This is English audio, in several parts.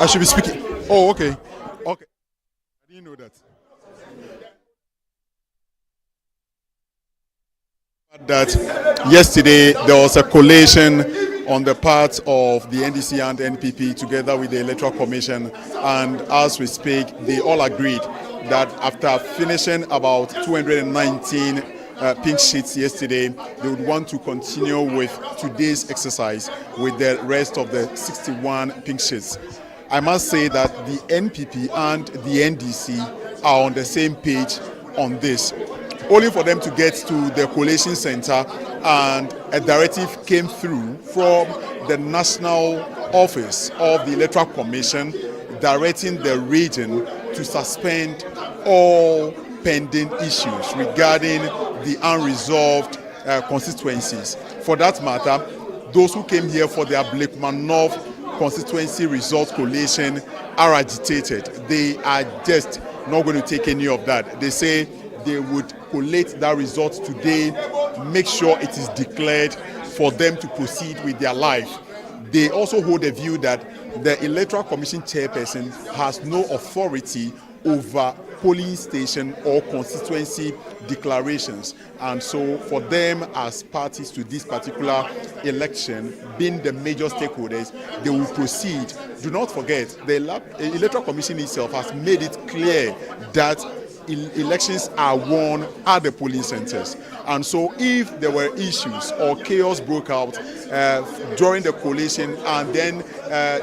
I should be speaking. Oh, okay. Okay. I didn't know that. That yesterday there was a collation on the part of the NDC and NPP together with the Electoral Commission, and as we speak, they all agreed that after finishing about 219 pink sheets yesterday, they would want to continue with today's exercise with the rest of the 61 pink sheets. I must say that the NPP and the NDC are on the same page on this. Only for them to get to the collation center, and a directive came through from the national office of the Electoral Commission directing the region to suspend all pending issues regarding the unresolved constituencies. For that matter, those who came here for the Ablekuma North constituency results collation are agitated. They are just not going to take any of that. They say they would collate that result today, make sure it is declared for them to proceed with their life. They also hold a view that the Electoral Commission chairperson has no authority over polling station or constituency declarations, and so for them as parties to this particular election, being the major stakeholders, they will proceed. Do not forget, the Electoral Commission itself has made it clear that elections are won at the polling centers, and so if there were issues or chaos broke out during the collation and then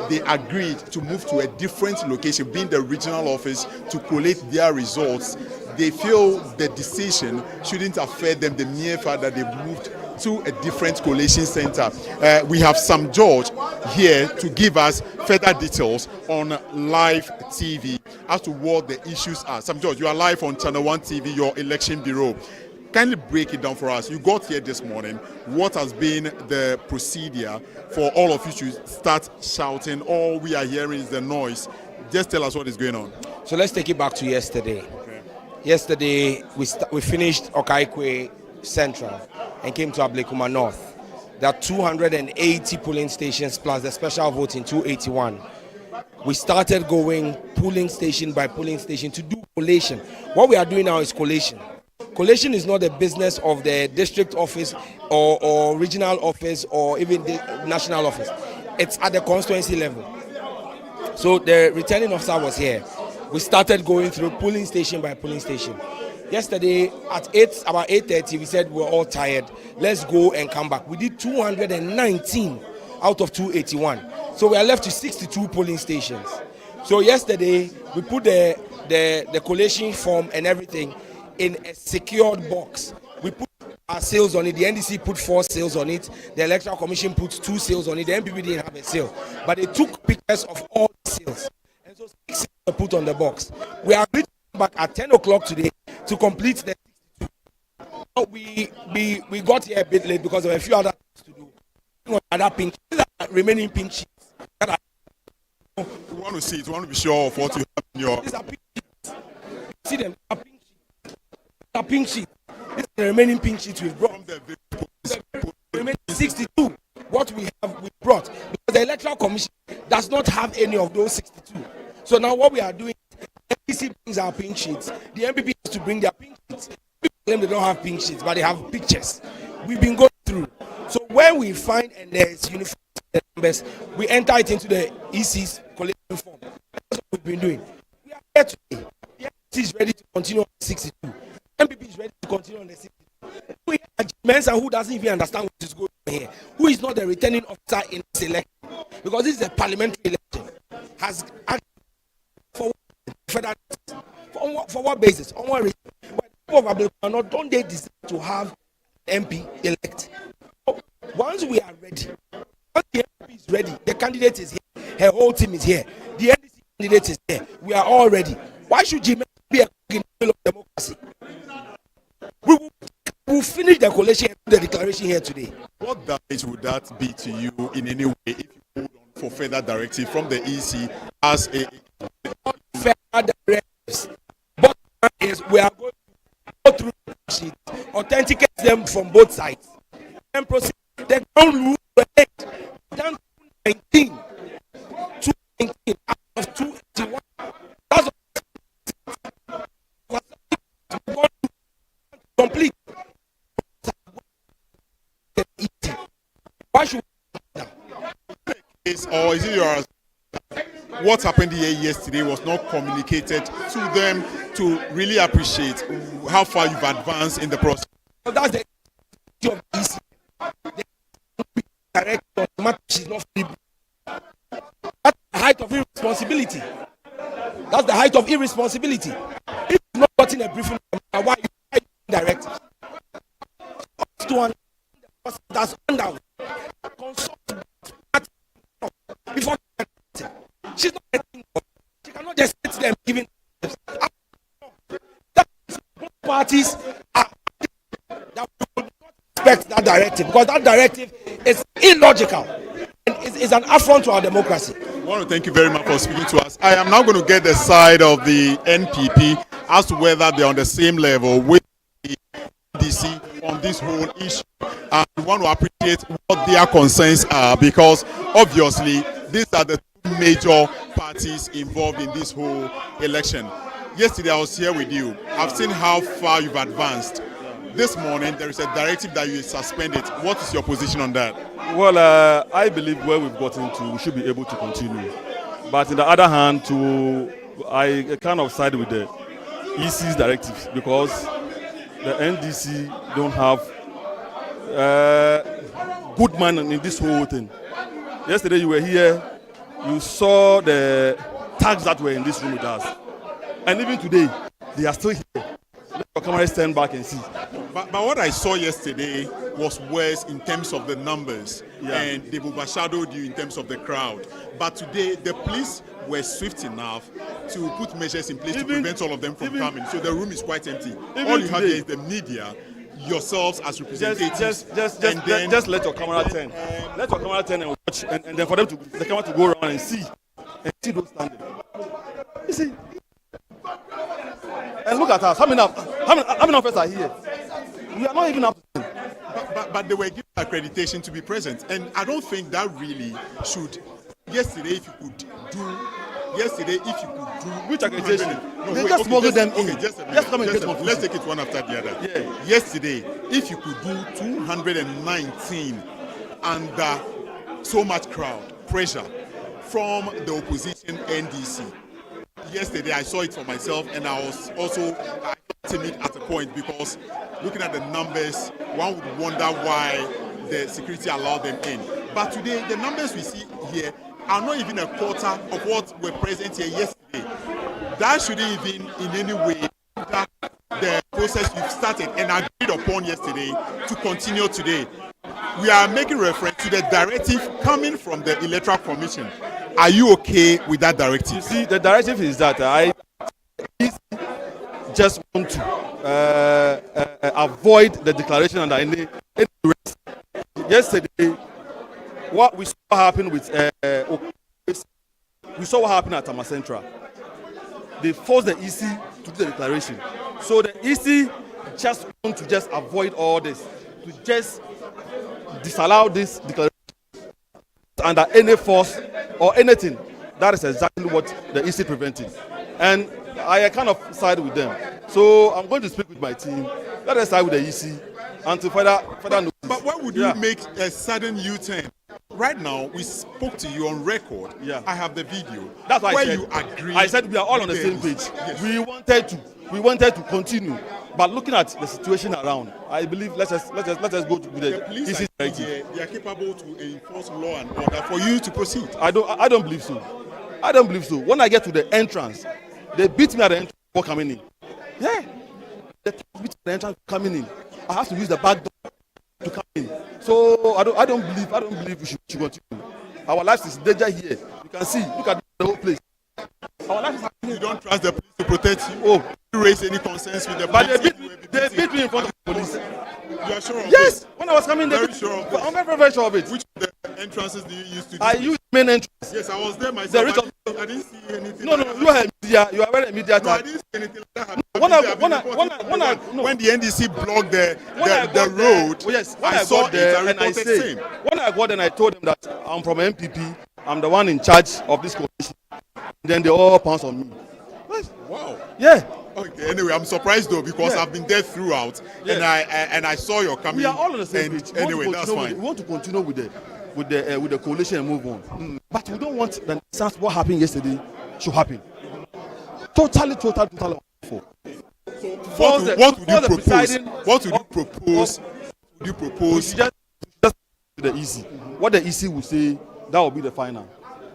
they agreed to move to a different location, being the regional office, to collate their results, they feel the decision shouldn't affect them, the mere fact that they've moved to a different collation center. We have Sam George here to give us further details on live TV as to what the issues are. Sam George, you are live on Channel 1 TV, your election bureau. Kindly break it down for us. You got here this morning. What has been the procedure for all of you to start shouting? All we are hearing is the noise. Just tell us what is going on. So let's take it back to yesterday. Okay. Yesterday, we finished Okaikwe Central and came to Ablekuma North. There are 280 polling stations plus the special vote in 281. We started going polling station by polling station to do collation. What we are doing now is collation. Collation is not the business of the district office or regional office or even the national office. It's at the constituency level. So the returning officer was here. We started going through polling station by polling station. Yesterday at about 8:30, we said we're all tired. Let's go and come back. We did 219 out of 281. So we are left to 62 polling stations. So yesterday we put the collation form and everything in a secured box. We put our seals on it. The NDC put 4 seals on it. The Electoral Commission put 2 seals on it. The NPP didn't have a seal, but they took pictures of all the seals. And so 6 seals were put on the box. We are going to come back at 10 o'clock today to complete the 62. We got here a bit late because there were a few other things to do. Other pink, these are remaining pink sheets. We want to see it. We want to be sure of what you have in your. These are pink sheets. See them? They are pink sheets. These are pink sheets. These are the remaining pink sheets we've brought. The remaining 62. What we brought, because the Electoral Commission does not have any of those 62. So now what we are doing, the NDC brings our pink sheets. The NPP has to bring their pink sheets. People claim they don't have pink sheets, but they have pictures. We've been going through. So when we find and there's uniform numbers, we enter it into the EC's collation form. That's what we've been doing. We are here today. The NDC is ready to continue on the 62. NPP is ready to continue on the 62. We have Mensa who doesn't even understand what is going on here, who is not the returning officer in this election, because this is a parliamentary election, has asked for federal for what basis? On what reason? But the people of Ablekuma don't they deserve to have MP elect? Once we are ready, once the MP is ready, the candidate is here, her whole team is here, the NDC candidate is here, we are all ready. Why should G be a in the middle of democracy? We will finish the collation and the declaration here today. What damage would that be to you in any way if you hold on for further directive from the EC as a further directives? But is we are going to go through the sheet, authenticate them from both sides, and proceed. The ground rule were 19, 219 surprised, or is it your what happened here yesterday was not communicated to them to really appreciate how far you've advanced in the process? So that's the issue of the EC. The director, no matter she's not free. That's the height of irresponsibility. That's the height of irresponsibility. If you've not gotten a briefing, why you direct? To one that's down. Consult before she's not getting. She cannot just sit there giving. Both parties are that we would not respect that directive because that directive is illogical and is an affront to our democracy. I want to thank you very much for speaking to us. I am now going to get the side of the NPP as to whether they're on the same level with the NDC on this whole issue. And we want to appreciate what their concerns are because obviously these are the two major parties involved in this whole election. Yesterday I was here with you. I've seen how far you've advanced. This morning there is a directive that you suspended. What is your position on that? Well, I believe where we've gotten to, we should be able to continue. But on the other hand, I kind of side with the EC's directives because the NDC don't have good man in this whole thing. Yesterday you were here, you saw the tags that were in this room with us. And even today, they are still here. Let your camera stand back and see. But what I saw yesterday was worse in terms of the numbers, and they've overshadowed you in terms of the crowd. But today, the police were swift enough to put measures in place to prevent all of them from coming. So the room is quite empty. All you have here is the media, yourselves as representatives. Just let your camera turn. Let your camera turn and watch, and then for them the camera to go around and see those standing. You see. And look at us. How many of us are here? We are not even up to 10. But they were given accreditation to be present, and I don't think that really should. Yesterday, if you could do which accreditation? No, they just smuggle them in. Okay, let's take it one after the other. Yeah. Yesterday, if you could do 219 under so much crowd pressure from the opposition NDC. Yesterday, I saw it for myself, and I was also timid at a point because looking at the numbers, one would wonder why the security allowed them in. But today, the numbers we see here are not even a quarter of what were present here yesterday. That shouldn't even in any way hinder the process you've started and agreed upon yesterday to continue today. We are making reference to the directive coming from the Electoral Commission. Are you okay with that directive? You see, the directive is that I just want to avoid the declaration under any risk. Yesterday, what we saw happen with we saw what happened at Tama Central. They forced the EC to do the declaration. So the EC just want to just avoid all this, to just disallow this declaration under any force or anything. That is exactly what the EC prevented. And I kind of side with them. So I'm going to speak with my team. Let us side with the EC until further notice. But why would you make a sudden U-turn? Right now, we spoke to you on record. Yeah. I have the video. That's why where you agreed. I said we are all on the same page. Yes. We wanted to continue, but looking at the situation around, I believe let's just go to the police they are capable to enforce law and order for you to proceed. I don't believe so. When I get to the entrance, they beat me at the entrance before coming in. Yeah, they beat me at the entrance coming in. I have to use the back door to come in. So I don't believe we should continue. Our life is in danger here. You can see. Look at the whole place. Our life is. You don't trust the police to protect you. Oh, you raise any concerns with the but police? they beat me in front of the police. You are sure of Yes. this? When I was coming, Very sure of this? I'm very sure of it. Which of the entrances do you use to do? I use main entrance. Yes, I was there myself. I didn't see anything. No, you are a media. You are very media. No, I didn't see anything like that. When the NDC blocked the road, I saw got there it and I reported said, same. when I got there and I told them that I'm from NPP, I'm the one in charge of this coalition. Then they all pounced on me. Wow. Yeah. Okay. Anyway, I'm surprised though because I've been there throughout, and I saw your coming. We are all on the same page. Anyway, that's fine. We want to continue with with the coalition and move on. But we don't want the what happened yesterday should happen. Totally awful. What would you propose? What would you propose? Would you propose? Just the EC. What the EC will say, that will be the final.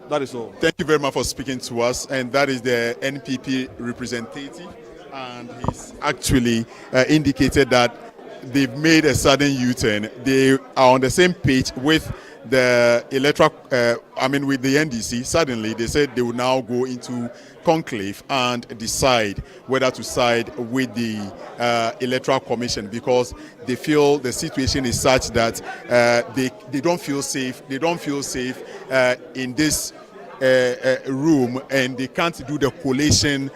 That is all. Thank you very much for speaking to us. And that is the NPP representative, and he's actually indicated that they've made a sudden U-turn. They are on the same page with the electoral, with the NDC. Suddenly, they said they will now go into conclave and decide whether to side with the electoral commission, because they feel the situation is such that they don't feel safe. They don't feel safe in this room, and they can't do the collation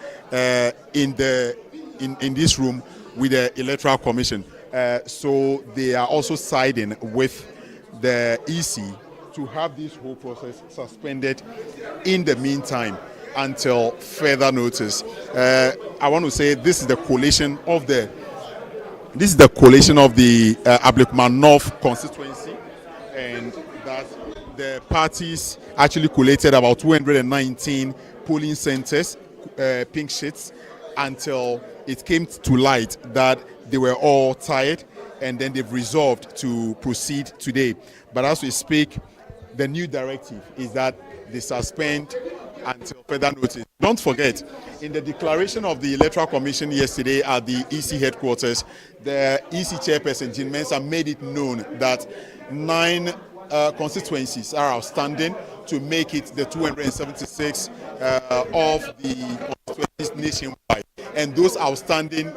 in this room with the electoral commission. So they are also siding with the EC to have this whole process suspended in the meantime until further notice. I want to say this is the collation of the Ablekuma North constituency, and that the parties actually collated about 219 polling centers, pink sheets, until it came to light that they were all tired, and then they've resolved to proceed today. But as we speak, the new directive is that they suspend until further notice. Don't forget, in the declaration of the Electoral Commission yesterday at the EC headquarters, the EC chairperson, Jean Mensah, made it known that 9 constituencies are outstanding to make it the 276 of the constituencies nationwide. And those outstanding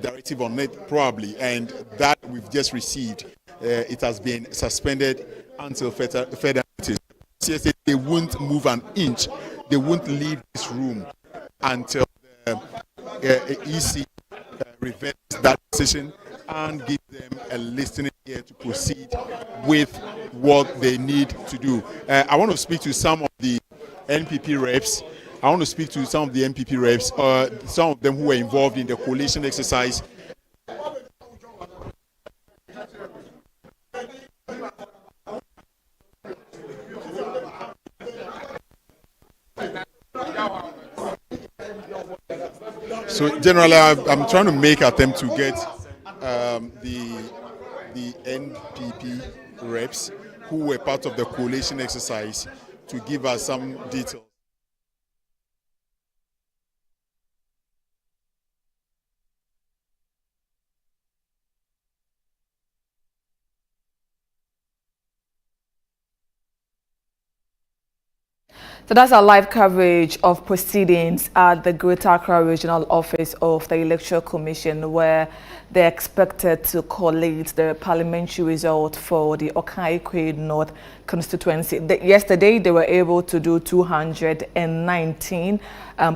directive on it probably, and that we've just received, it has been suspended until further notice. CSA, they won't move an inch. They won't leave this room until the EC reverts that decision and give them a listening ear to proceed with what they need to do. I want to speak to some of the NPP reps. Some of them who were involved in the coalition exercise. So generally, I'm trying to make an attempt to get the NPP reps who were part of the coalition exercise to give us some details. So that's our live coverage of proceedings at the Greater Accra Regional Office of the Electoral Commission, where they're expected to collate the parliamentary result for the Okai North constituency. Yesterday, they were able to do 219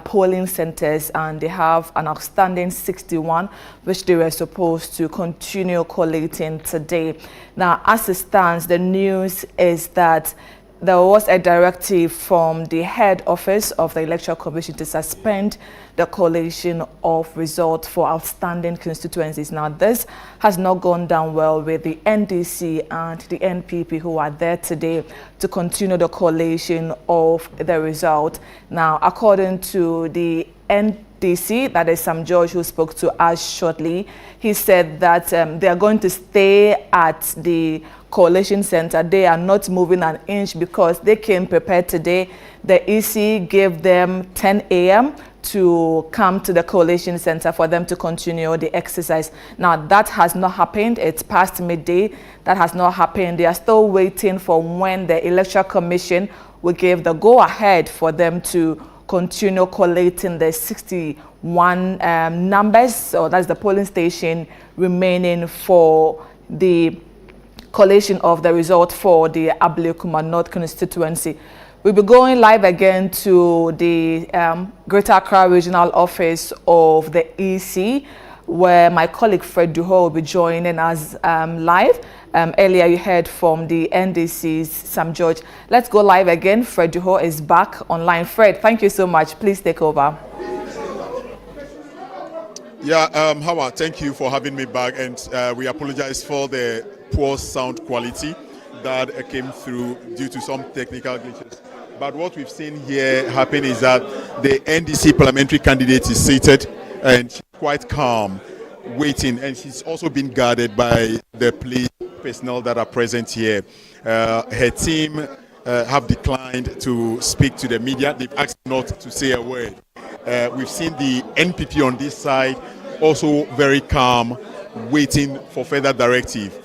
polling centers, and they have an outstanding 61, which they were supposed to continue collating today. Now, as it stands, the news is that there was a directive from the head office of the Electoral Commission to suspend the collation of results for outstanding constituencies. Now, this has not gone down well with the NDC and the NPP, who are there today to continue the collation of the result. Now, according to the NDC, that is Sam George, who spoke to us shortly, he said that they are going to stay at the Collation Center. They are not moving an inch because they came prepared today. The EC gave them 10 a.m. to come to the Collation Center for them to continue the exercise. Now, that has not happened. It's past midday. That has not happened. They are still waiting for when the Electoral Commission will give the go-ahead for them to continue collating the 61 numbers. So that's the polling station remaining for the collation of the result for the Ablekuma North constituency. We'll be going live again to the Greater Accra Regional Office of the EC, where my colleague Fred Duho will be joining us live. Earlier you heard from the NDC's Sam George. Let's go live again. Fred Duho is back online. Fred, thank you so much. Please take over. Yeah, Howard, thank you for having me back, and we apologize for the poor sound quality. that came through due to some technical glitches. But what we've seen here happen is that the NDC parliamentary candidate is seated and she's quite calm, waiting, and she's also been guarded by the police personnel that are present here. Her team have declined to speak to the media. They've asked not to say a word. We've seen the NPP on this side also very calm, waiting for further directive.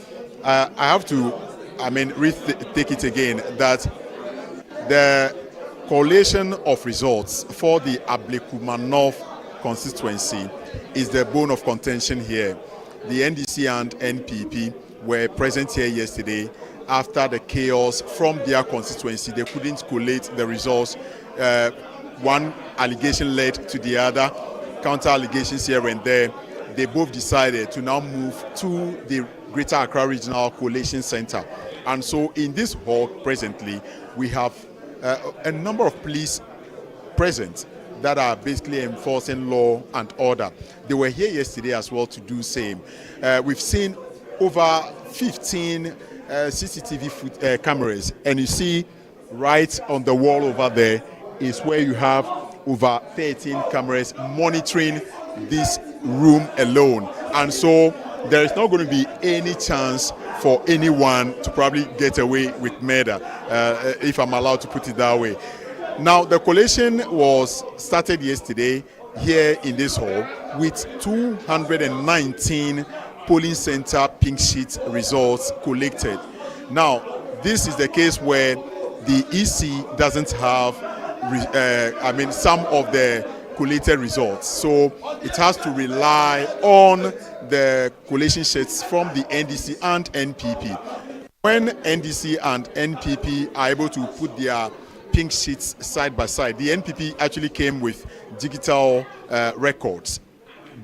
I have to, take it again that the collation of results for the Ablekuma North constituency is the bone of contention here. The NDC and NPP were present here yesterday after the chaos from their constituency. They couldn't collate the results. One allegation led to the other, counter allegations here and there. They both decided to now move to the Greater Accra Regional Collation Center. And so in this hall presently, we have a number of police present that are basically enforcing law and order. They were here yesterday as well to do same. We've seen over 15 CCTV cameras, and you see right on the wall over there is where you have over 13 cameras monitoring this room alone. And so there is not going to be any chance for anyone to probably get away with murder, if I'm allowed to put it that way. Now, the collation was started yesterday here in this hall with 219 polling center pink sheet results collected. Now, this is the case where the EC doesn't have, some of the collated results. So it has to rely on the collation sheets from the NDC and NPP. When NDC and NPP are able to put their pink sheets side by side, the NPP actually came with digital records.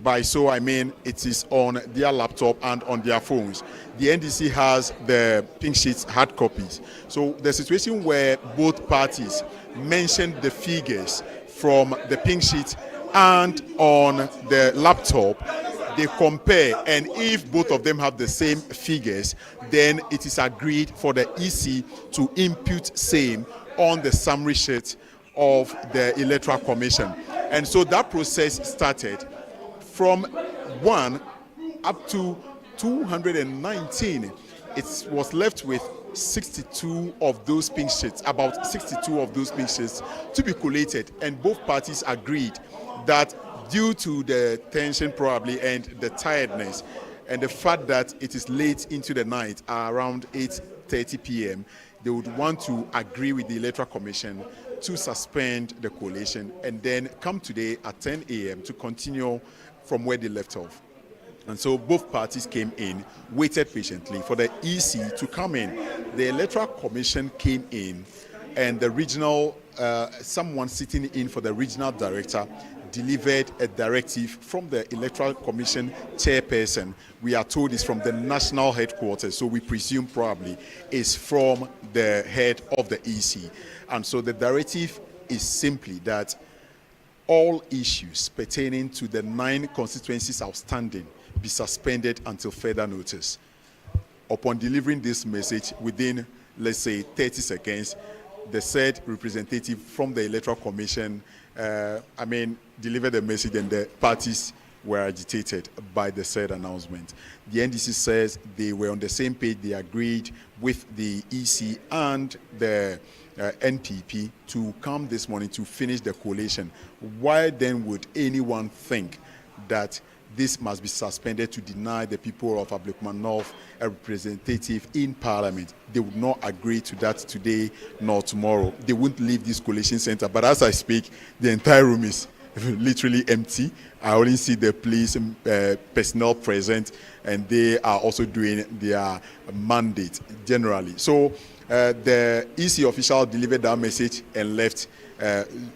By so I mean it is on their laptop and on their phones. The NDC has the pink sheets hard copies. So the situation where both parties mentioned the figures from the pink sheet and on the laptop, they compare, and if both of them have the same figures, then it is agreed for the EC to impute same on the summary sheet of the Electoral Commission. And so that process started from 1 up to 219. It was left with 62 of those pink sheets, about 62 of those pink sheets to be collated, and both parties agreed that due to the tension probably and the tiredness and the fact that it is late into the night around 8:30 p.m., they would want to agree with the Electoral Commission to suspend the collation and then come today at 10 a.m. to continue from where they left off. And so both parties came in, waited patiently for the EC to come in. The Electoral Commission came in, and the regional, someone sitting in for the regional director delivered a directive from the Electoral Commission chairperson. We are told it's from the national headquarters, so we presume probably is from the head of the EC. And so the directive is simply that all issues pertaining to the 9 constituencies outstanding be suspended until further notice. Upon delivering this message within, let's say, 30 seconds, the said representative from the Electoral Commission, delivered the message, and the parties were agitated by the said announcement. The NDC says they were on the same page. They agreed with the EC and the NPP to come this morning to finish the collation. Why then would anyone think that this must be suspended to deny the people of Ablekuma North a representative in Parliament? They would not agree to that today nor tomorrow. They wouldn't leave this collation center. But as I speak, the entire room is literally empty. I only see the police personnel present, and they are also doing their mandate generally. So the EC official delivered that message and left,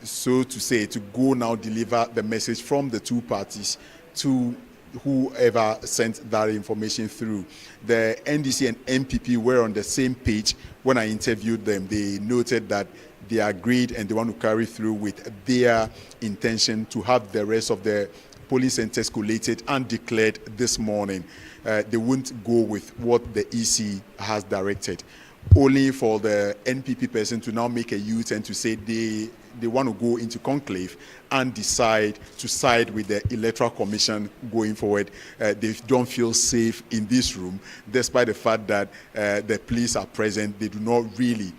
so to say, to go now deliver the message from the two parties to whoever sent that information through. The NDC and NPP were on the same page when I interviewed them. They noted that they agreed and they want to carry through with their intention to have the rest of the polling centers collated and declared this morning. They won't go with what the EC has directed. only for the NPP person to now make a U-turn to say they want to go into conclave and decide to side with the Electoral Commission going forward. They don't feel safe in this room, despite the fact that the police are present. They do not really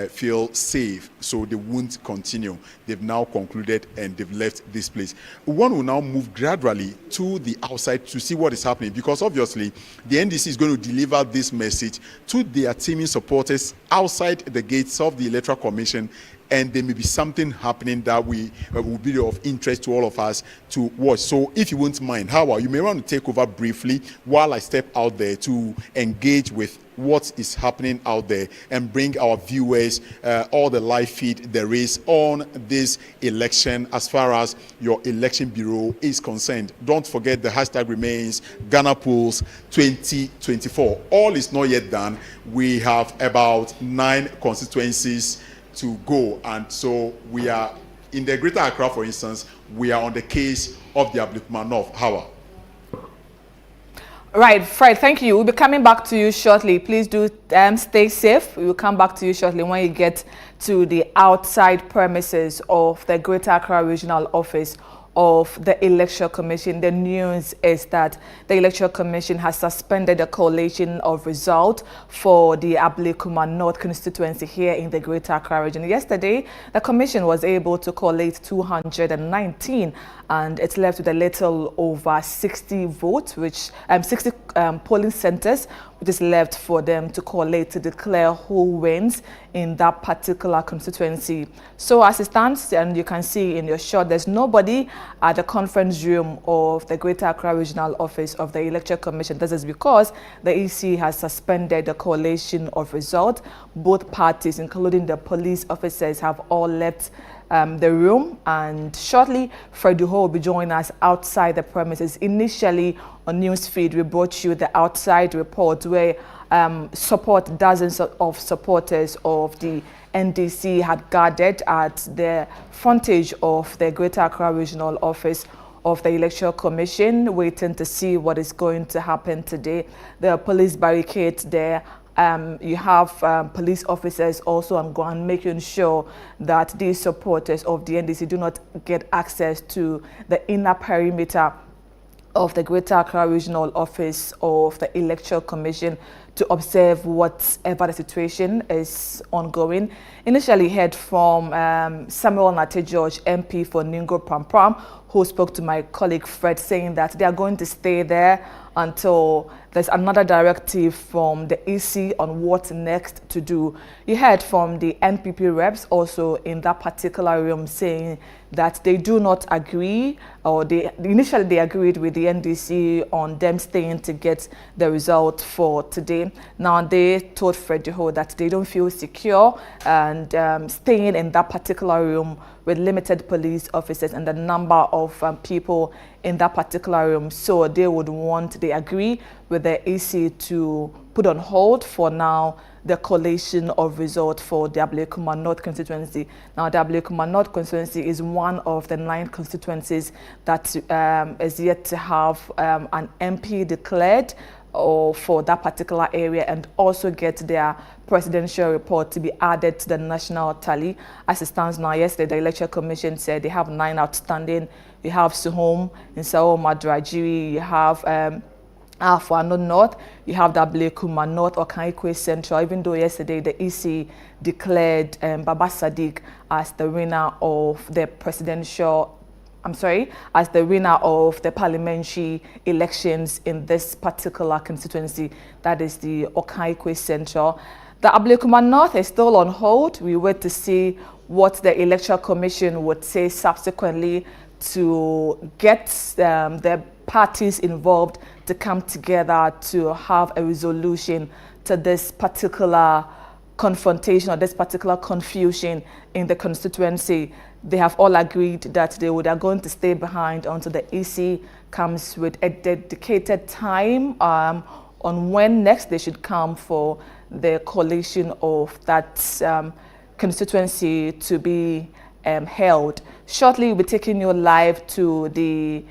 feel safe, so they won't continue. They've now concluded and they've left this place. One will now move gradually to the outside to see what is happening, because obviously the NDC is going to deliver this message to their teaming supporters outside the gates of the Electoral Commission, and there may be something happening that will be of interest to all of us to watch. So if you won't mind, Howard, you may want to take over briefly while I step out there to engage with what is happening out there and bring our viewers all the live feed there is on this election as far as your election bureau is concerned. Don't forget the hashtag remains Ghana Polls 2024. All is not yet done. We have about 9 constituencies to go, and so we are in the Greater Accra, for instance. We are on the case of the Ablekuma North. Howard. Right, Fred, thank you. We'll be coming back to you shortly. Please do stay safe. We will come back to you shortly when you get to the outside premises of the Greater Accra Regional Office of the Electoral Commission. The news is that the Electoral Commission has suspended the collation of results for the Ablekuma North constituency here in the Greater Accra region. Yesterday, the Commission was able to collate 219, and it's left with a little over 60 votes, which 60 polling centers, which is left for them to collate to declare who wins in that particular constituency. So as it stands, and you can see in your shot, there's nobody at the conference room of the Greater Accra Regional Office of the Electoral Commission. This is because the EC has suspended the collation of results. Both parties, including the police officers, have all left the room, and shortly Freddie Ho will be joining us outside the premises. Initially on Newsfeed, we brought you the outside report where dozens of supporters of the NDC had gathered at the frontage of the Greater Accra Regional Office of the Electoral Commission, waiting to see what is going to happen today. There are police barricades there. You have police officers also on ground making sure that these supporters of the NDC do not get access to the inner perimeter of the Greater Accra Regional Office of the Electoral Commission to observe whatever the situation is ongoing. Initially heard from Samuel Nate George, MP for Ningo Prampram, who spoke to my colleague Fred, saying that they are going to stay there until there's another directive from the EC on what next to do. You heard from the NPP reps also in that particular room saying that they do not agree, or initially they agreed with the NDC on them staying to get the result for today. Now they told Freddie Ho that they don't feel secure and staying in that particular room with limited police officers and the number of people in that particular room. So they agree with the EC to put on hold for now the collation of results for the Ablekuma North constituency. Now, the Ablekuma North constituency is one of the 9 constituencies that is yet to have an MP declared for that particular area, and also get their presidential report to be added to the national tally. As it stands now, yesterday, the Electoral Commission said they have 9 outstanding. You have Suhom, Insao Madrajiri, you have Afwano North, you have the Ablekuma North, Okaikwe Central, even though yesterday the EC declared Baba Sadiq as the winner of the as the winner of the parliamentary elections in this particular constituency, that is the Okaikwe Central. The Ablekuma North is still on hold. We wait to see what the Electoral Commission would say subsequently to get the parties involved to come together to have a resolution to this particular confrontation or this particular confusion in the constituency. They have all agreed that they are going to stay behind until the EC comes with a dedicated time on when next they should come for the collation of that constituency to be held. Shortly, we'll be taking you live to the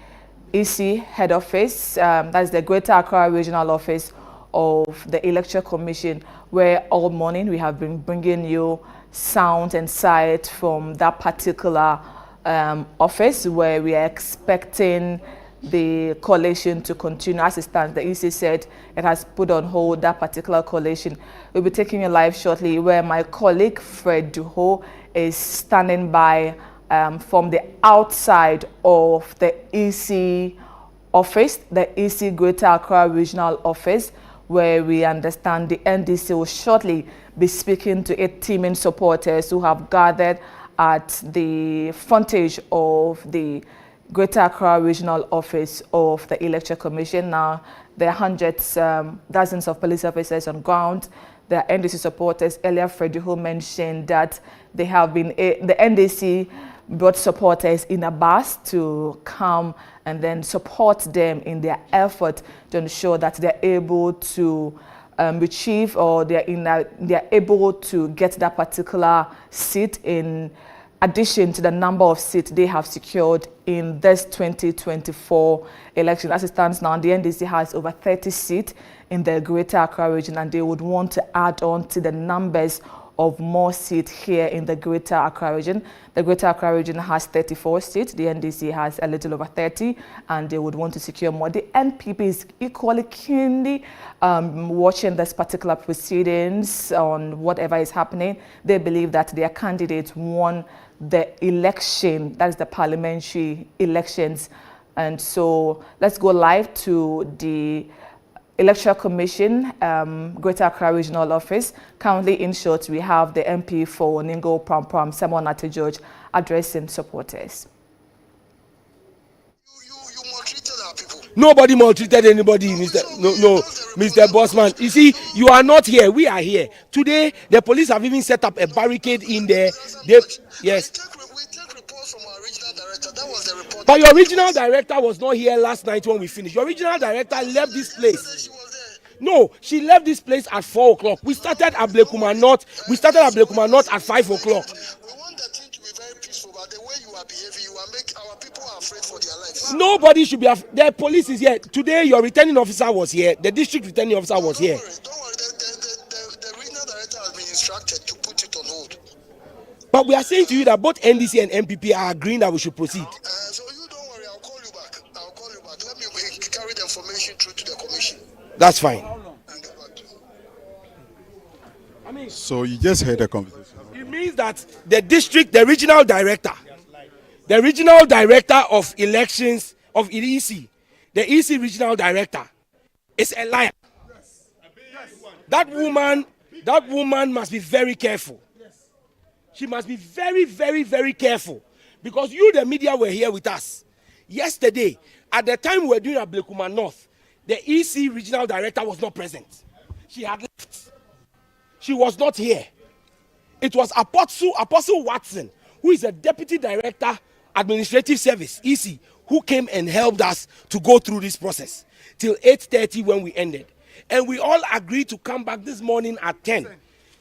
EC head office, that's the Greater Accra Regional Office of the Electoral Commission, where all morning we have been bringing you sound and sight from that particular office, where we are expecting the collation to continue. As it stands, the EC said it has put on hold that particular collation. We'll be taking you live shortly, where my colleague Fred Duho is standing by from the outside of the EC office, the EC Greater Accra Regional Office, where we understand the NDC will shortly be speaking to 8 teaming supporters who have gathered at the frontage of the Greater Accra Regional Office of the Electoral Commission. Now, there are hundreds, dozens of police officers on ground. There are NDC supporters. Earlier, Frederico mentioned that they have been, the NDC brought supporters in a bus to come and then support them in their effort to ensure that they're able to retrieve, or they're able to get that particular seat in addition to the number of seats they have secured in this 2024 election. As it stands now, the NDC has over 30 seats in the Greater Accra region, and they would want to add on to the numbers of more seats here in the Greater Accra region. The Greater Accra region has 34 seats. The NDC has a little over 30, and they would want to secure more. The NPP is equally keenly watching this particular proceedings on whatever is happening. They believe that their candidate won the election, that is the parliamentary elections. And so let's go live to the Electoral Commission, Greater Accra Regional Office. Currently, in short, we have the MP for Ningo Pram, Simon Ate George, addressing supporters. You maltreated our people. Nobody maltreated anybody, Mr. Bossman. You see, you are not here. We are here. Today, the police have even set up a barricade in there. Yes. We take reports from our regional director. That was the report. But your regional director was not here last night when we finished. Your regional director left this place. She was there. No, she left this place at 4 o'clock. We started Ablekuma North. At 5 o'clock. We want the thing to be very peaceful, but the way you are behaving, you are making our people are afraid for their lives. Nobody should be the police is here. Today, your returning officer was here. The district returning officer was here. Don't worry. The regional director has been instructed to put it on hold. But we are saying to you that both NDC and NPP are agreeing that we should proceed. So you don't worry. I'll call you back. Let me carry the information through to the commission. That's fine. And get back to you. So you just heard the conversation. It means that the regional director of elections of EC, the EC regional director, is a liar. That woman must be very careful. She must be very, very, very careful, because you, the media, were here with us yesterday. At the time we were doing Ablekuma North, the EC regional director was not present. She had left. She was not here. It was Apostle Watson, who is a deputy director, administrative service, EC, who came and helped us to go through this process till 8:30 when we ended. And we all agreed to come back this morning at 10.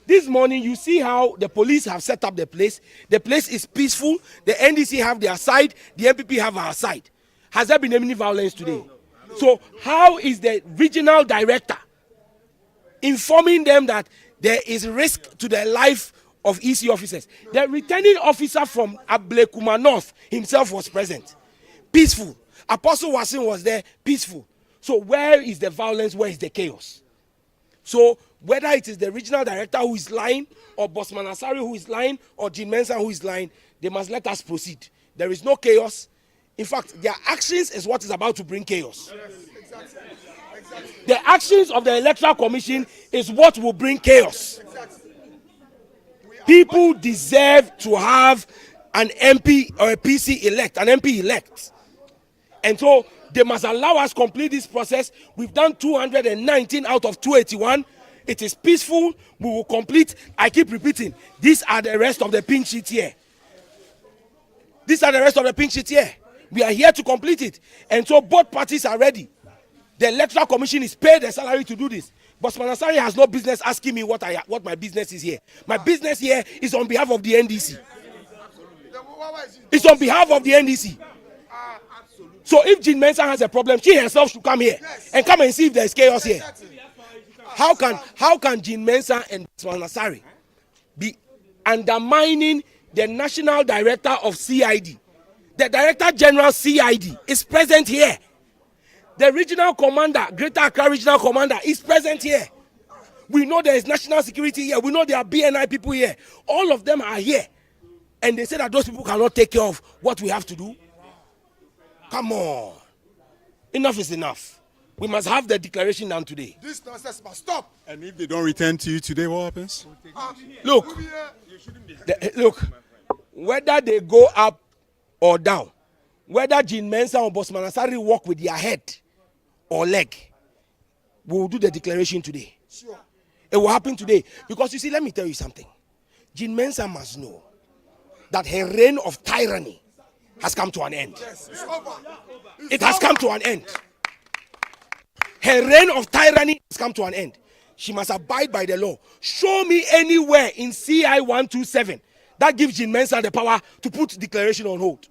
This morning, you see how the police have set up the place. The place is peaceful. The NDC have their side. The NPP have our side. Has there been any violence today? No. So how is the regional director informing them that there is risk to the life of EC officers? The returning officer from Ablekuma North himself was present. Peaceful. Apostle Watson was there. Peaceful. So where is the violence? Where is the chaos? So whether it is the regional director who is lying, or Bossman Asari who is lying, or Jean Mensah who is lying, they must let us proceed. There is no chaos. In fact, their actions is what is about to bring chaos. Exactly. The actions of the Electoral Commission is what will bring chaos. People deserve to have an MP or a PC elect, an MP elect. And so they must allow us complete this process. We've done 219 out of 281. It is peaceful. We will complete. I keep repeating, these are the rest of the pink sheet here. These are the rest of the pink sheet here. We are here to complete it. And so both parties are ready. The Electoral Commission is paid a salary to do this. But Manasari has no business asking me what my business is here. My business here is on behalf of the NDC. It's on behalf of the NDC. So if Jean Mensah has a problem, she herself should come here and come and see if there's chaos here. How can Jean Mensah and Nasari be undermining the national director of CID? The Director General CID is present here. The regional commander, Greater Accra regional commander, is present here. We know there is national security here. We know there are BNI people here. All of them are here. And they say that those people cannot take care of what we have to do. Come on. Enough is enough. We must have the declaration done today. This nonsense must stop. And if they don't return to you today, what happens? Look, whether they go up or down, whether Jean Mensah or Boss Manasari walk with their head or leg, we will do the declaration today. Sure. It will happen today. Because you see, let me tell you something. Jean Mensah must know that her reign of tyranny has come to an end. Yes, it's over. It has come to an end. Her reign of tyranny has come to an end. She must abide by the law. Show me anywhere in CI 127 that gives Jean Mensah the power to put declaration on hold.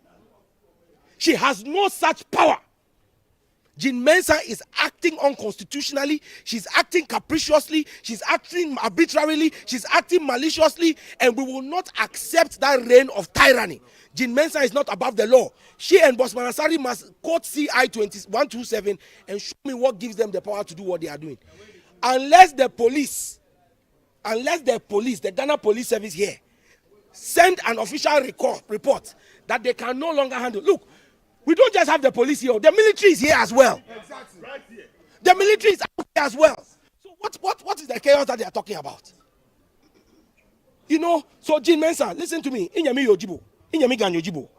She has no such power. Jean Mensah is acting unconstitutionally, she's acting capriciously, she's acting arbitrarily, she's acting maliciously, and we will not accept that reign of tyranny. Jean Mensah is not above the law. She and Boss Manasari must quote CI 127 and show me what gives them the power to do what they are doing. Unless the police, the Ghana Police Service here, send an official report that they can no longer handle. Look, we don't just have the police here, the military is here as well. Exactly. Right here. The military is out here as well. So what is the chaos that they are talking about? You know, so Jean Mensah, listen to me. Inyami yojibo. Inyami ganyojibo.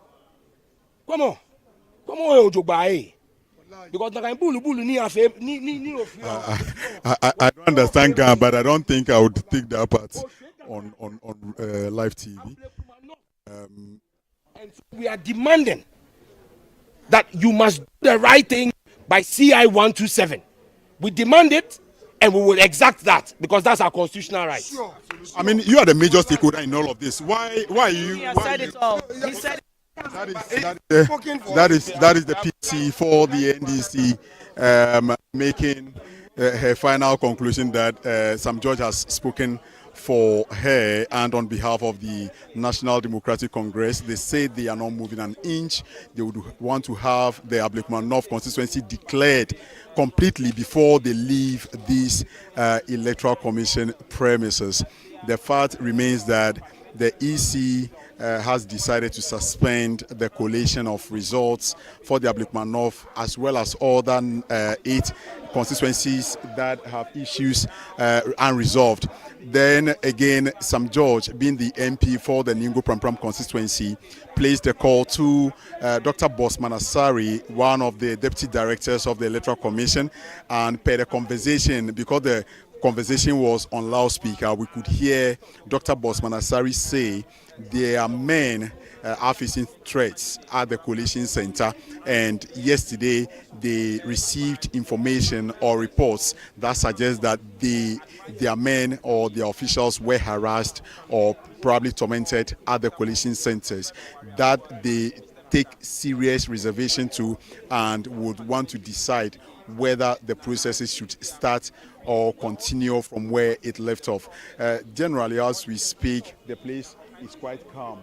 Come on. Come on, Ojobae. Because I don't understand Ghana, but I don't think I would take that part on live TV. And so we are demanding that you must do the right thing by CI 127. We demand it, and we will exact that because that's our constitutional right. Sure. I mean, you are the major stakeholder in all of this. Why are you? He has said it all. He said it. That is the PC for the NDC making her final conclusion that some judge has spoken for her and on behalf of the National Democratic Congress. They say they are not moving an inch. They would want to have the Ablekuma North constituency declared completely before they leave these Electoral Commission premises. The fact remains that the EC has decided to suspend the collation of results for the Ablekuma North as well as other 8 constituencies that have issues unresolved. Then again, some judge, being the MP for the Ningo Prampram constituency, placed a call to Dr. Boss Manasari, one of the deputy directors of the Electoral Commission, and per the conversation, because the conversation was on loudspeaker, we could hear Dr. Boss Manasari say there are men are facing threats at the Collation Center, and yesterday they received information or reports that suggest that their men or their officials were harassed or probably tormented at the Collation Centers, that they take serious reservation to and would want to decide whether the processes should start or continue from where it left off. Generally, as we speak, the place is quite calm.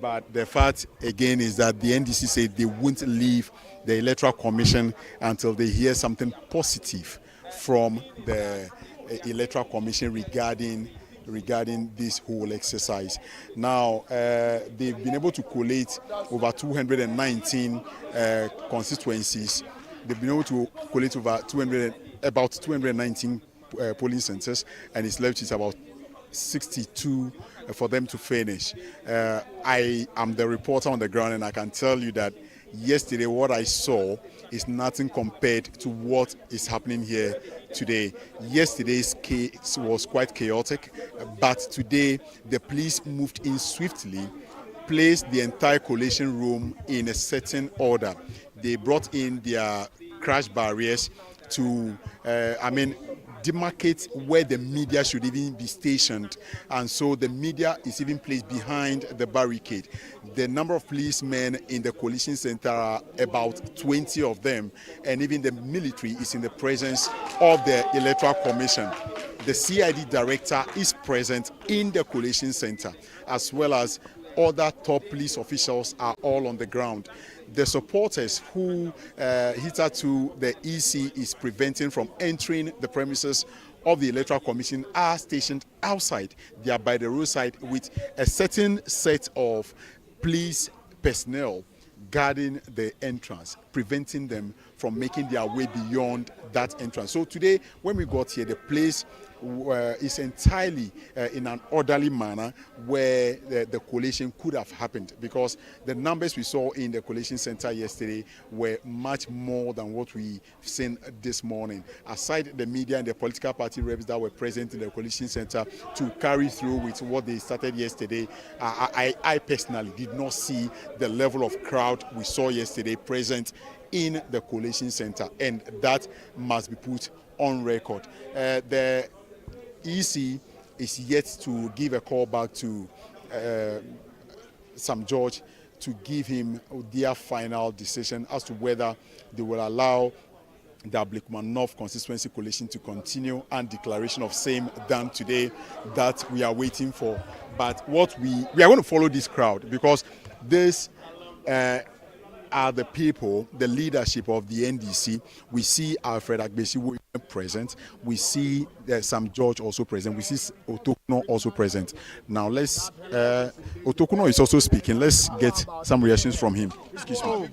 But the fact, again, is that the NDC said they won't leave the Electoral Commission until they hear something positive from the Electoral Commission regarding this whole exercise. Now, they've been able to collate over 219 constituencies. They've been able to collate about 219 polling centers, and it's left is about 62 for them to finish. I am the reporter on the ground, and I can tell you that yesterday what I saw is nothing compared to what is happening here today. Yesterday's case was quite chaotic, but today the police moved in swiftly, placed the entire collation room in a certain order. They brought in their crash barriers to, demarcate where the media should even be stationed, and so the media is even placed behind the barricade. The number of policemen in the Collation Center are about 20 of them, and even the military is in the presence of the Electoral Commission. The CID director is present in the Collation Center, as well as other top police officials are all on the ground. The supporters who hitherto the EC is preventing from entering the premises of the Electoral Commission are stationed outside. They are by the roadside with a certain set of police personnel guarding the entrance, preventing them from making their way beyond that entrance. So today, when we got here, the place is entirely in an orderly manner where the collation could have happened, because the numbers we saw in the collation center yesterday were much more than what we've seen this morning. Aside the media and the political party reps that were present in the collation center to carry through with what they started yesterday, I personally did not see the level of crowd we saw yesterday present in the collation center, and that must be put on record. The EC is yet to give a call back to Sam George to give him their final decision as to whether they will allow the Ablekuma North constituency collation to continue, and declaration of same done today that we are waiting for. But what we are going to follow this crowd, because this are the people, the leadership of the NDC. We see Alfred Agbesiwo present. We see Sam George also present. We see Otokuno also present. Now let's, Otokuno is also speaking. Let's get some reactions from him. Excuse me.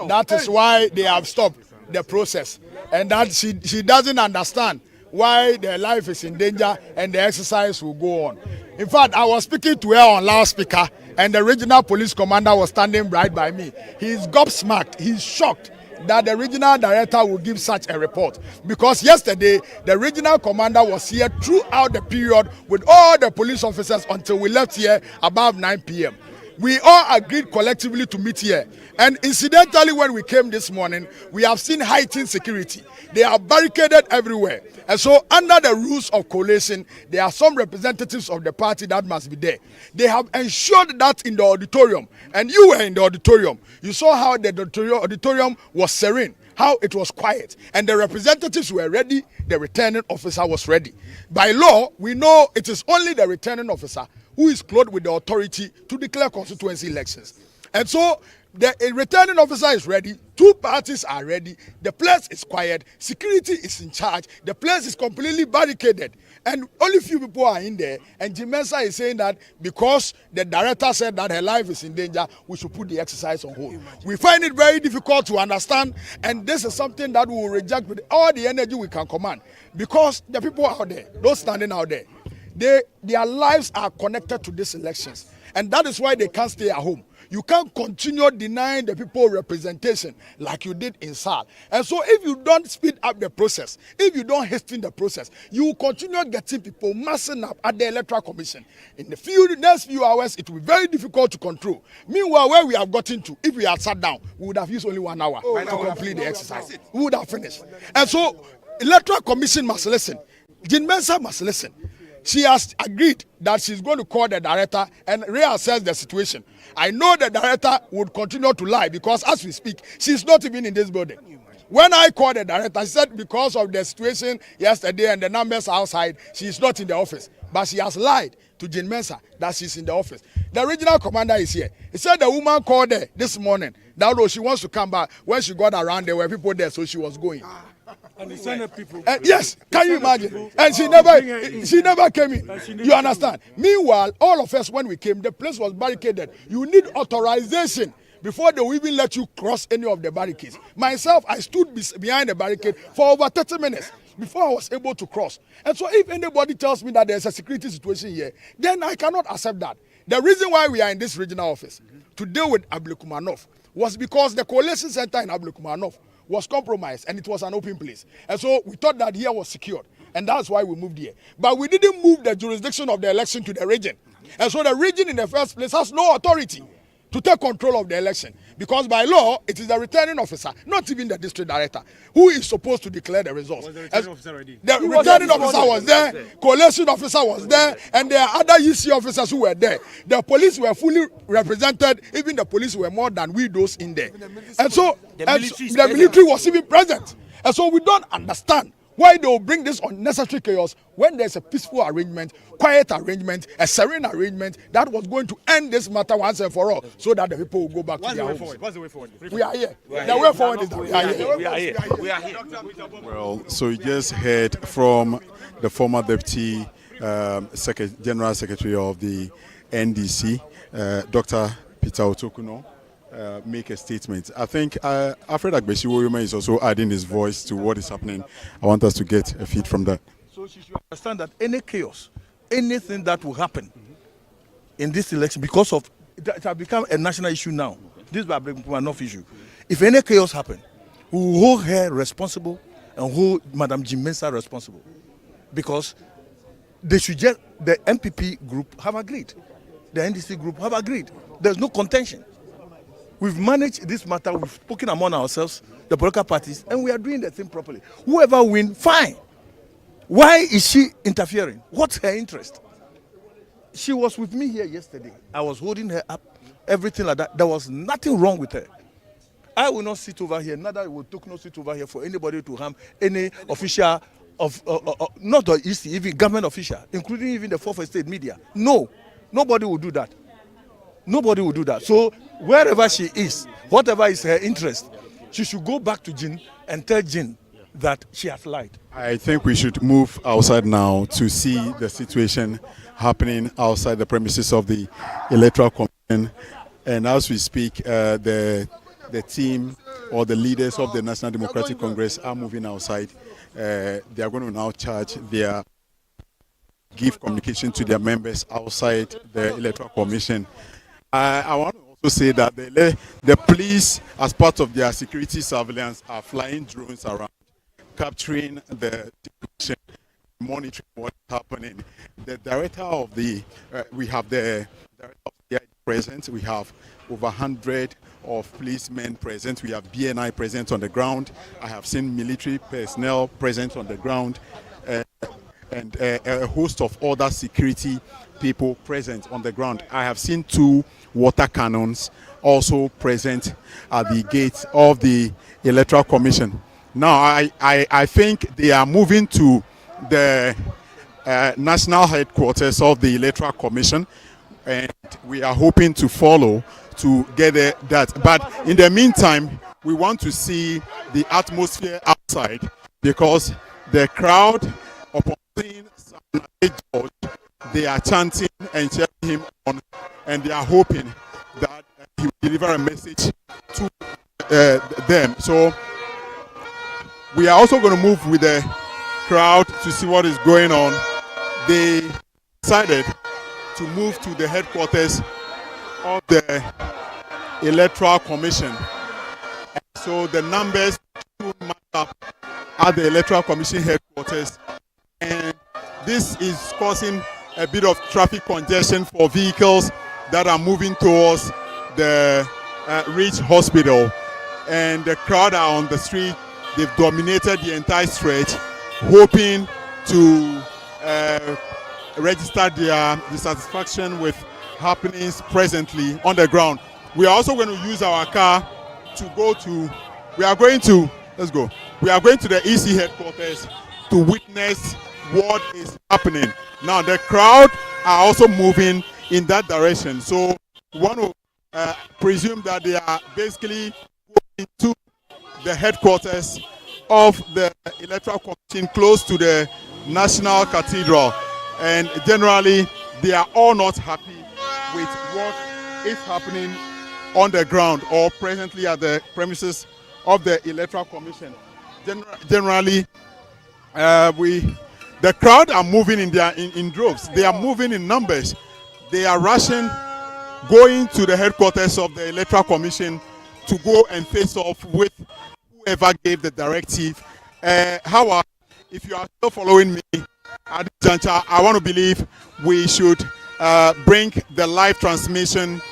That is why they have stopped the process. And that she doesn't understand why their life is in danger and the exercise will go on. In fact, I was speaking to her on loudspeaker, and the regional police commander was standing right by me. He's gobsmacked. He's shocked that the regional director will give such a report, because yesterday the regional commander was here throughout the period with all the police officers until we left here about 9 p.m. We all agreed collectively to meet here. And incidentally, when we came this morning, we have seen heightened security. They are barricaded everywhere. And so under the rules of collation, there are some representatives of the party that must be there. They have ensured that in the auditorium, and you were in the auditorium, you saw how the auditorium was serene, how it was quiet, and the representatives were ready, the returning officer was ready. By law, we know it is only the returning officer who is clothed with the authority to declare constituency elections. And so the returning officer is ready, two parties are ready, the place is quiet, security is in charge, the place is completely barricaded, and only few people are in there. And Jimensa is saying that because the director said that her life is in danger, we should put the exercise on hold. We find it very difficult to understand, and this is something that we will reject with all the energy we can command, because the people out there, those standing out there, their lives are connected to these elections, and that is why they can't stay at home. You can't continue denying the people representation like you did in SAL. And so if you don't speed up the process, if you don't hasten the process, you will continue getting people massing up at the Electoral Commission. In the next few hours, it will be very difficult to control. Meanwhile, where we have gotten to, if we had sat down, we would have used only 1 hour to complete the exercise. We would have finished. And so Electoral Commission must listen. Jean Mensa must listen. She has agreed that she's going to call the director and reassess the situation. I know the director would continue to lie, because as we speak, she's not even in this building. When I called the director, she said because of the situation yesterday and the numbers outside, she's not in the office. But she has lied to Jean Mensa that she's in the office. The regional commander is here. He said the woman called her this morning that she wants to come back. When she got around, there were people there, so she was going. And the Senate people. Yes, can you imagine? And she never came in. You understand? Meanwhile, all of us, when we came, the place was barricaded. You need authorization before they will even let you cross any of the barricades. Myself, I stood behind the barricade for over 30 minutes before I was able to cross. And so if anybody tells me that there's a security situation here, then I cannot accept that. The reason why we are in this regional office to deal with Ablekuma North was because the Collation Center in Ablekuma North was compromised, and it was an open place. And so we thought that here was secured, and that's why we moved here. But we didn't move the jurisdiction of the election to the region. And so the region in the first place has no authority. to take control of the election, because by law it is the returning officer, not even the district director, who is supposed to declare the results. Was the returning officer already? The returning officer was there, collation officer was there, and there are other EC officers who were there. The police were fully represented. Even the police were more than we those in there, and so the military was even present. And so we don't understand why they will bring this unnecessary chaos when there's a peaceful arrangement, quiet arrangement, a serene arrangement that was going to end this matter once and for all, so that the people will go back to their homes. What's the way forward? We are here. The way forward is that we are here. We are here. Well, so you just heard from the former deputy general secretary of the NDC, Dr. Peter Otokuno, make a statement. I think Alfred Agbesiwoyoma is also adding his voice to what is happening. I want us to get a feed from that. So she should understand that any chaos, anything that will happen in this election, because of it has become a national issue now. This is Ablekuma North issue. If any chaos happen, we will hold her responsible and hold Madam Jim Mensah responsible, because they should just, the NPP group have agreed, the NDC group have agreed. There's no contention. We've managed this matter, we've spoken among ourselves, the political parties, and we are doing the thing properly. Whoever wins, fine. Why is she interfering? What's her interest? She was with me here yesterday. I was holding her up, everything like that. There was nothing wrong with her. I will not sit over here, neither will Tokno sit over here for anybody to harm any official of, not the EC, even government official, including even the fourth estate media. No, nobody will do that. Nobody will do that. So wherever she is, whatever is her interest, she should go back to Jin and tell Jin that she has lied. I think we should move outside now to see the situation happening outside the premises of the Electoral Commission. And as we speak, the team or the leaders of the National Democratic Congress are moving outside. They are going to now give communication to their members outside the Electoral Commission. I want to also say that the police, as part of their security surveillance, are flying drones around, capturing the situation, monitoring what's happening. The director of we have the director of the present. We have over 100 of policemen present. We have BNI present on the ground. I have seen military personnel present on the ground, and a host of other security people present on the ground. I have seen 2 water cannons also present at the gate of the Electoral Commission. Now, I think they are moving to the national headquarters of the Electoral Commission, and we are hoping to follow to get that. But in the meantime, we want to see the atmosphere outside, because the crowd, upon seeing George, they are chanting and cheering him on, and they are hoping that he will deliver a message to them. So we are also going to move with the crowd to see what is going on. They decided to move to the headquarters of the Electoral Commission. So the numbers soon match up at the Electoral Commission headquarters, and this is causing a bit of traffic congestion for vehicles that are moving towards the Reach Hospital. And the crowd are on the street. They've dominated the entire stretch, hoping to register their dissatisfaction with happenings presently on the ground. We are also going to use our car to go to, we are going to the EC headquarters to witness what is happening. Now the crowd are also moving in that direction, so we want to presume that they are basically going to the headquarters of the Electoral Commission, close to the National Cathedral, and generally they are all not happy with what is happening on the ground or presently at the premises of the Electoral Commission. Generally, the crowd are moving in droves. They are moving in numbers. They are rushing, going to the headquarters of the Electoral Commission to go and face off with whoever gave the directive. However, if you are still following me at this juncture, I want to believe we should bring the live transmission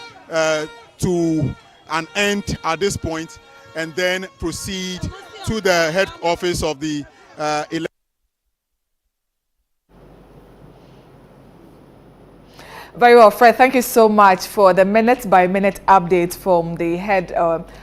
to an end at this point and then proceed to the head office of the election. Very well, Fred. Thank you so much for the minute-by-minute update from the head,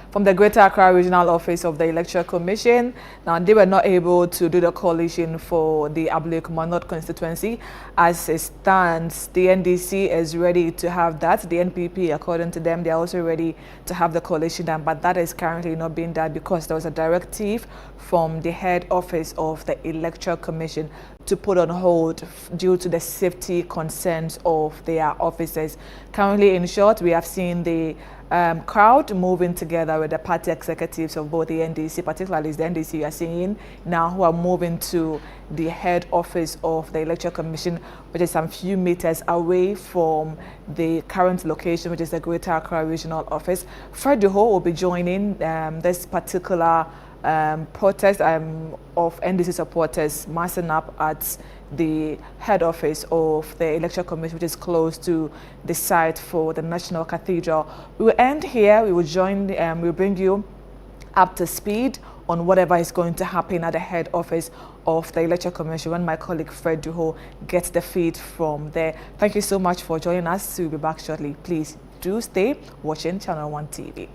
from the Greater Accra Regional Office of the Electoral Commission. Now, they were not able to do the coalition for the Ablekuma North constituency. As it stands, the NDC is ready to have that. The NPP, according to them, they are also ready to have the coalition done, but that is currently not being done because there was a directive from the head office of the Electoral Commission to put on hold due to the safety concerns of their officers. Currently, in short, we have seen the crowd moving together with the party executives of both the NDC, particularly the NDC you are seeing now, who are moving to the head office of the Electoral Commission, which is some few meters away from the current location, which is the Greater Accra Regional Office. Fred Duho will be joining this particular protest of NDC supporters massing up at the head office of the Electoral Commission, which is close to the site for the National Cathedral. We will end here. We will join, we'll bring you up to speed on whatever is going to happen at the head office of the Electoral Commission when my colleague Fred Duho gets the feed from there. Thank you so much for joining us. We'll be back shortly. Please do stay watching Channel 1 TV.